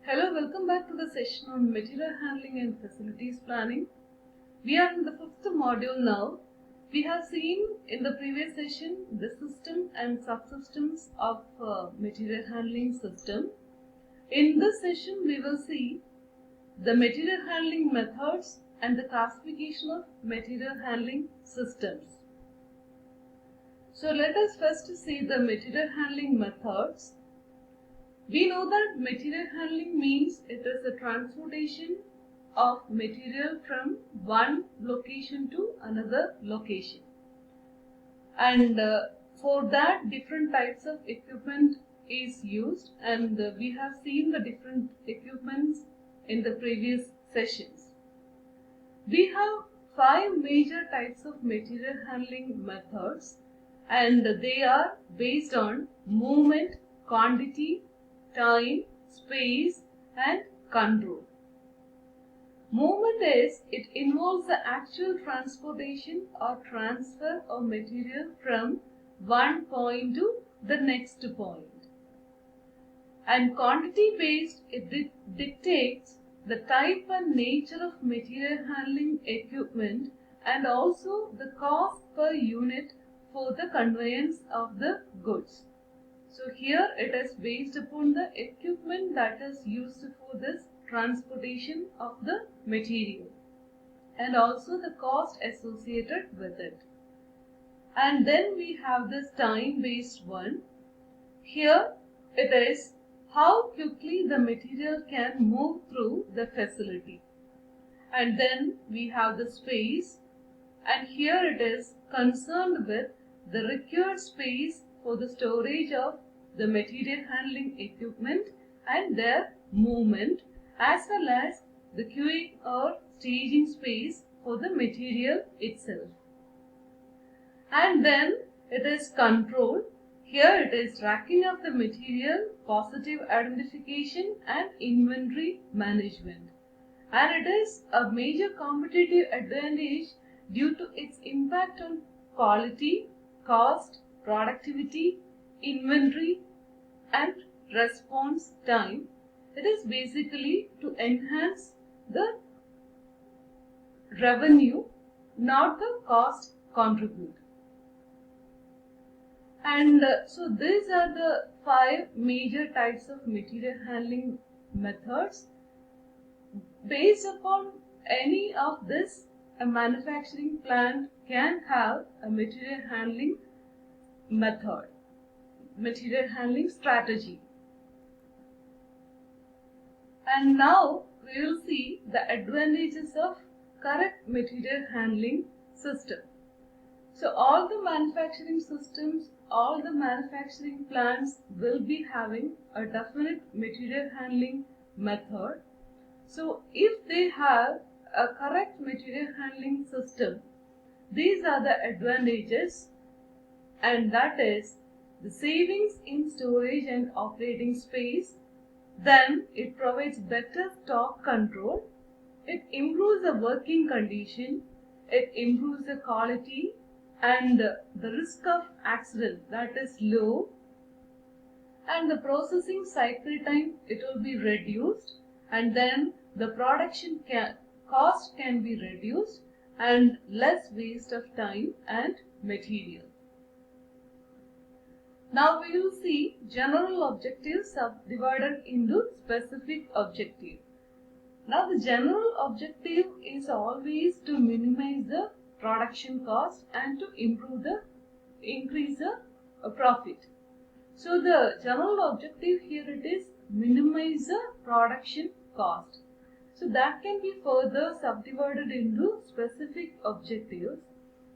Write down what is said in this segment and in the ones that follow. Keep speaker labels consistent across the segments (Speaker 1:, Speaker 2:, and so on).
Speaker 1: Hello, welcome back to the session on material handling and facilities planning. We are in the fifth module now. We have seen in the previous session the system and subsystems of material handling system. In this session, we will see the material handling methods and the classification of material handling systems. So let us first see the material handling methods. We know that material handling means it is the transportation of material from one location to another location. And for that, different types of equipment is used, and we have seen the different equipments in the previous sessions. We have 5 major types of material handling methods, and they are based on movement, quantity, time, space, and control. Movement it involves the actual transportation or transfer of material from one point to the next point. And quantity based, it dictates the type and nature of material handling equipment and also the cost per unit for the conveyance of the goods. So here it is based upon the equipment that is used for this transportation of the material and also the cost associated with it. And then we have this time based one. Here it is how quickly the material can move through the facility. And then we have the space, and here it is concerned with the required space for the storage of the material handling equipment and their movement, as well as the queuing or staging space for the material itself. And then it is control. Here it is tracking of the material, positive identification and inventory management. And it is a major competitive advantage due to its impact on quality, cost, productivity, inventory and response time. It is basically to enhance the revenue, not the cost contribute. And so these are the 5 major types of material handling methods. Based upon any of this, a manufacturing plant can have a material handling method, material handling strategy. And now we will see the advantages of correct material handling system. So all the manufacturing systems, all the manufacturing plants will be having a definite material handling method. So if they have a correct material handling system, these are the advantages, and that is the savings in storage and operating space. Then it provides better stock control, it improves the working condition, it improves the quality, and the risk of accident, that is low, and the processing cycle time, it will be reduced, and then the production cost can be reduced and less waste of time and material. Now we will see general objectives subdivided into specific objective. Now the general objective is always to minimize the production cost and to increase the profit. So the general objective here it is minimize the production cost. So that can be further subdivided into specific objectives,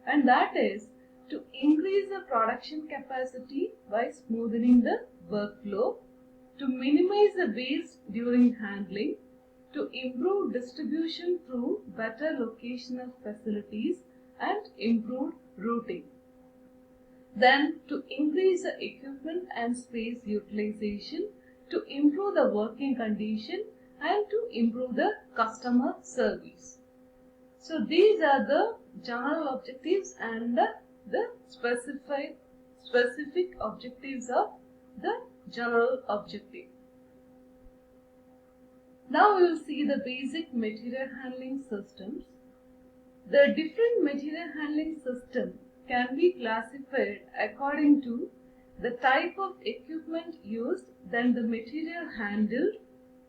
Speaker 1: and that is to increase the production capacity by smoothing the workflow, to minimize the waste during handling, to improve distribution through better locational facilities and improved routing. Then to increase the equipment and space utilization, to improve the working condition and to improve the customer service. So these are the general objectives and the specific objectives of the general objective. Now we will see the basic material handling systems. The different material handling system can be classified according to the type of equipment used, then the material handled,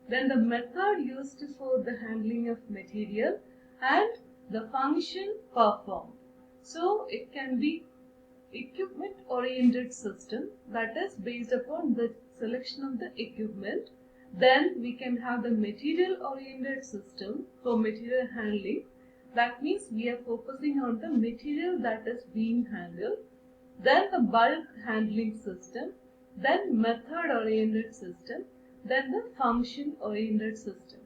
Speaker 1: then the method used for the handling of material, and the function performed. So it can be equipment oriented system, that is based upon the selection of the equipment. Then we can have the material oriented system for material handling. That means we are focusing on the material that is being handled. Then the bulk handling system, then method oriented system, then the function oriented system.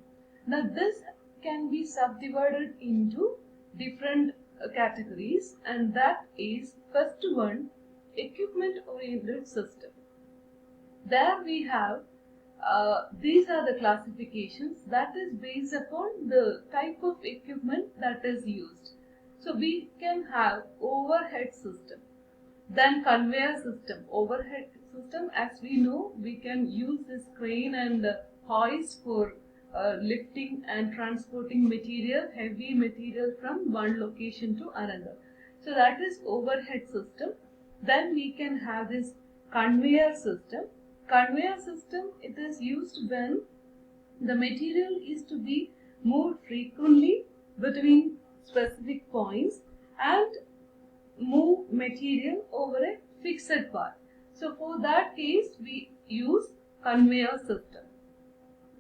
Speaker 1: Now this can be subdivided into different categories, and that is first one, equipment oriented system. There we have these are the classifications, that is based upon the type of equipment that is used. So we can have overhead system, then conveyor system. Overhead system, as we know, we can use this crane and hoist for lifting and transporting material, heavy material from one location to another. So that is overhead system. Then we can have this conveyor system. Conveyor system, it is used when the material is to be moved frequently between specific points and move material over a fixed path. So for that case we use conveyor system.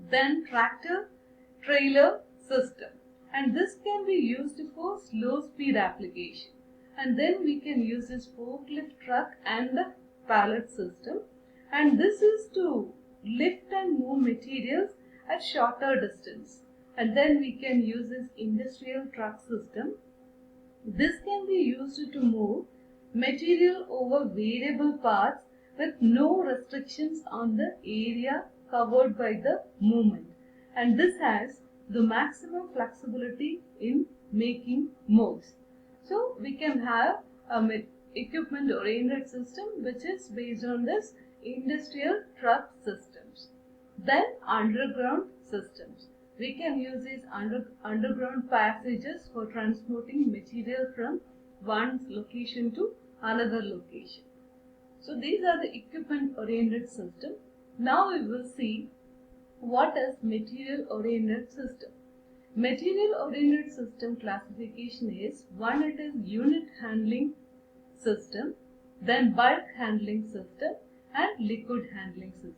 Speaker 1: Then tractor trailer system, and this can be used for slow speed application. And then we can use this forklift truck and the pallet system, and this is to lift and move materials at shorter distance. And then we can use this industrial truck system. This can be used to move material over variable paths with no restrictions on the area covered by the movement, and this has the maximum flexibility in making moves. So we can have a equipment oriented system which is based on this industrial truck systems. Then underground systems. We can use these underground passages for transporting material from one location to another location. So these are the equipment oriented system. Now we will see what is material oriented system. Material oriented system classification is: one, it is unit handling system, then bulk handling system, and liquid handling system.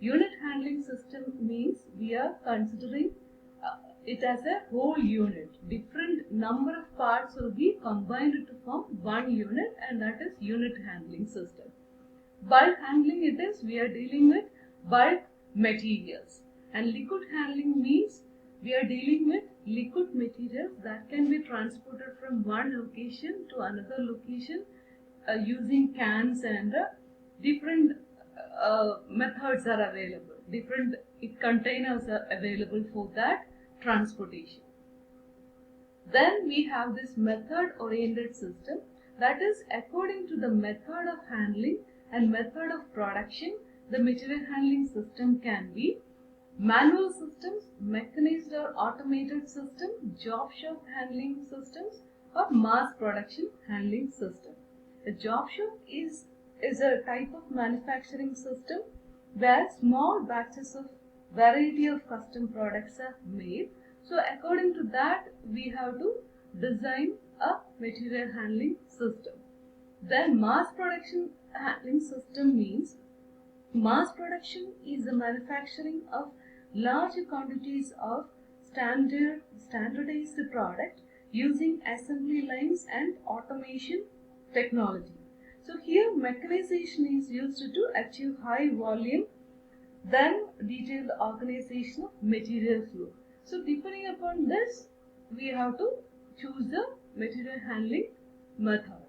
Speaker 1: Unit handling system means we are considering it as a whole unit. Different number of parts will be combined to form one unit, and that is unit handling system. Bulk handling, it is we are dealing with bulk materials. And liquid handling means we are dealing with liquid materials that can be transported from one location to another location using cans, and different methods are available. Different containers are available for that transportation. Then we have this method oriented system, that is according to the method of handling and method of production. The material handling system can be manual systems, mechanized or automated system, job shop handling systems, or mass production handling system. A job shop is a type of manufacturing system where small batches of variety of custom products are made. So according to that we have to design a material handling system. Then mass production handling system means mass production is the manufacturing of large quantities of standardized product using assembly lines and automation technology. So here mechanization is used to achieve high volume, then detailed organization of material flow. So depending upon this, we have to choose the material handling method.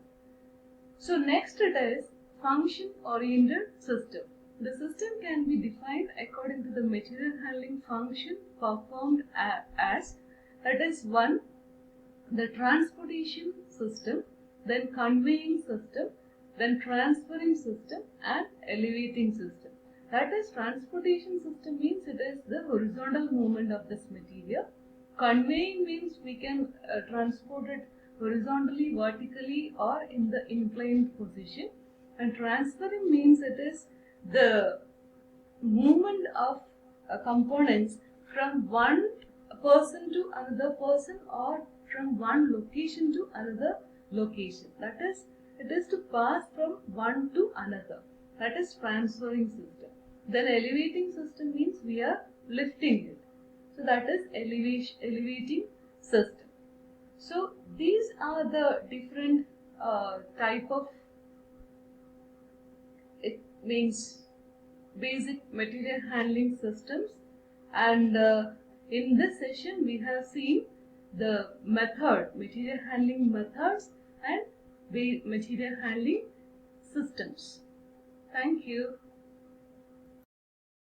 Speaker 1: So next it is function oriented system. The system can be defined according to the material handling function performed as, that is, one, the transportation system, then conveying system, then transferring system, and elevating system. That is, transportation system means it is the horizontal movement of this material. Conveying means we can transport it horizontally, vertically, or in the inclined position. And transferring means it is the movement of components from one person to another person, or from one location to another location. That is, it is to pass from one to another. That is transferring system. Then elevating system means we are lifting it. So that is elevating system. So these are the different type of, it means, basic material handling systems. And in this session we have seen the material handling methods and material handling systems. Thank you.